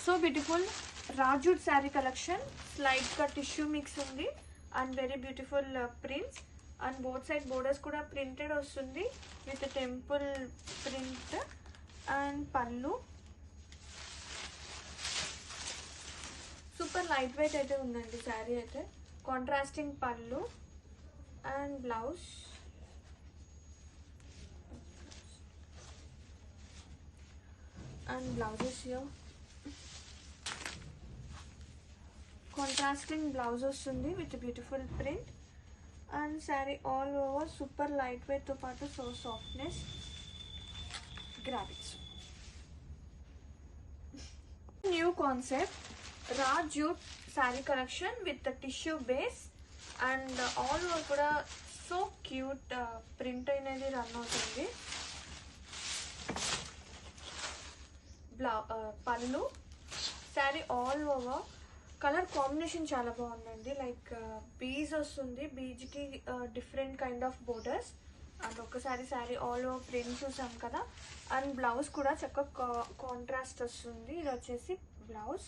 So beautiful రాజూట్ sari collection. Slight గా tissue mix ఉంది and very beautiful prints and both side borders కూడా printed వస్తుంది with temple print and pallu. Super light weight అయితే ఉందండి శారీ అయితే. Contrasting pallu and blouse. And blouses here. Contrasting blouse వస్తుంది with beautiful print and saree all over super lightweight తో పాటు so softness. Grab it. New concept Rajut saree collection with the tissue base and all over కూడా so cute print అనేది run అవుతుంది. Pallu sari all over colour combination చాలా బాగుందండి. Like beige వస్తుంది, బీజ్కి different kind of borders and ఒకసారి sari all over print చూసాం కదా. అండ్ బ్లౌజ్ కూడా చక్కగా కాంట్రాస్ట్ వస్తుంది. ఇది వచ్చేసి blouse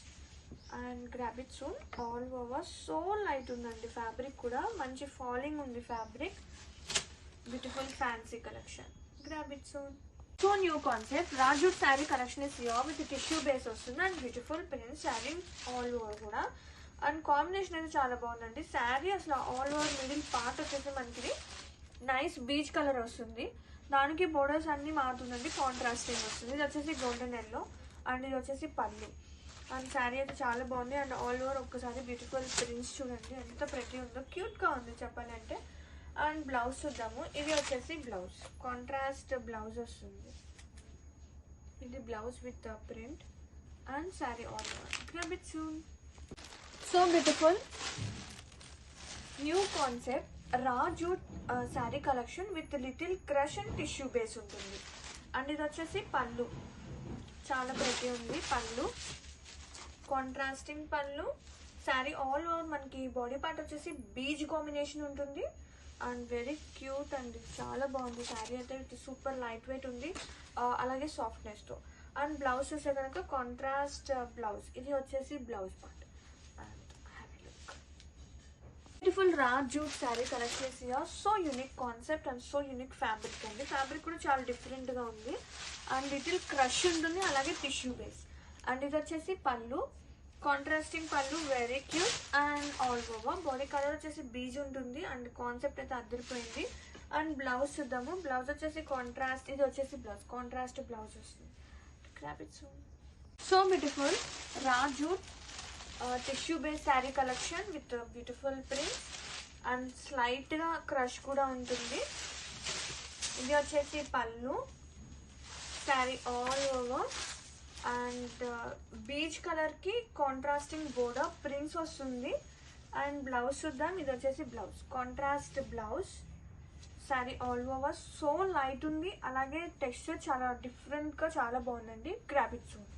and grab it soon. All over so light ఉందండి. ఫ్యాబ్రిక్ కూడా మంచి ఫాలింగ్ ఉంది fabric. Beautiful fancy collection. Grab it soon. So new concept Rajut saree collection is here with tissue base వస్తుంది and beautiful print sari all over కూడా. And combination అయితే చాలా బాగుందండి. శారీ అసలు ఆల్ ఓవర్ మిడిల్ పార్ట్ వచ్చేసి మనకి నైస్ బీచ్ కలర్ వస్తుంది. దానికి బోర్డర్స్ అన్ని మారుతుందండి, కాంట్రాస్టింగ్ వస్తుంది. ఇది వచ్చేసి గోల్డెన్ ఎల్లో అండ్ ఇది వచ్చేసి పళ్ళు. అండ్ శారీ అయితే చాలా బాగుంది అండ్ ఆల్ ఓవర్ ఒక్కసారి బ్యూటిఫుల్ ప్రింట్స్ చూడండి ఎంత ప్రతి ఉందో, క్యూట్గా ఉంది చెప్పాలంటే. అండ్ బ్లౌజ్ చూద్దాము. ఇది వచ్చేసి బ్లౌజ్, కాంట్రాస్ట్ బ్లౌజ్ వస్తుంది. ఇది blouse with print and sari all over. Grab it soon. So beautiful new concept రాజూట్ sari collection with little crush and tissue base ఉంటుంది. అండ్ ఇది వచ్చేసి పళ్ళు, చాలా ప్రతి ఉంది pallu, contrasting pallu. Sari all over మనకి బాడీ పార్ట్ వచ్చేసి బీజ్ కాంబినేషన్ ఉంటుంది అండ్ వెరీ క్యూట్ అండి. చాలా బాగుంది శారీ అయితే. విత్ సూపర్ లైట్ వెయిట్ ఉంది అలాగే సాఫ్ట్నెస్తో. అండ్ బ్లౌజ్ చూసే కనుక కాంట్రాస్ట్ బ్లౌజ్. ఇది వచ్చేసి blouse part. And have a look. Beautiful రాజూట్ sari collection here. So unique concept and so unique fabric అండి. ఫ్యాబ్రిక్ కూడా చాలా డిఫరెంట్గా ఉంది అండ్ లిటిల్ క్రష్ ఉంటుంది అలాగే టిష్యూ బేస్. అండ్ ఇది వచ్చేసి pallu, contrasting pallu, very cute and all over. Body colour వచ్చేసి బీజ్ ఉంటుంది అండ్ కాన్సెప్ట్ అయితే అదిరిపోయింది. అండ్ బ్లౌజ్ చూద్దాము. బ్లౌజ్ వచ్చేసి కాంట్రాస్ట్, ఇది వచ్చేసి బ్లౌజ్ కాంట్రాస్ట్ బ్లౌజ్ వస్తుంది. Grab it soon. So beautiful రాజూట్ tissue base sari collection with beautiful prints and స్లైట్గా క్రష్ కూడా ఉంటుంది. ఇది వచ్చేసి pallu, sari all over and beige కలర్కి కాంట్రాస్టింగ్ బోర్డర్ ప్రింట్స్ వస్తుంది. అండ్ బ్లౌజ్ చూద్దాం. ఇది వచ్చేసి blouse, contrast blouse. Sari all over so light ఉంది అలాగే టెక్స్చర్ చాలా డిఫరెంట్గా చాలా బాగుందండి. Grab it soon.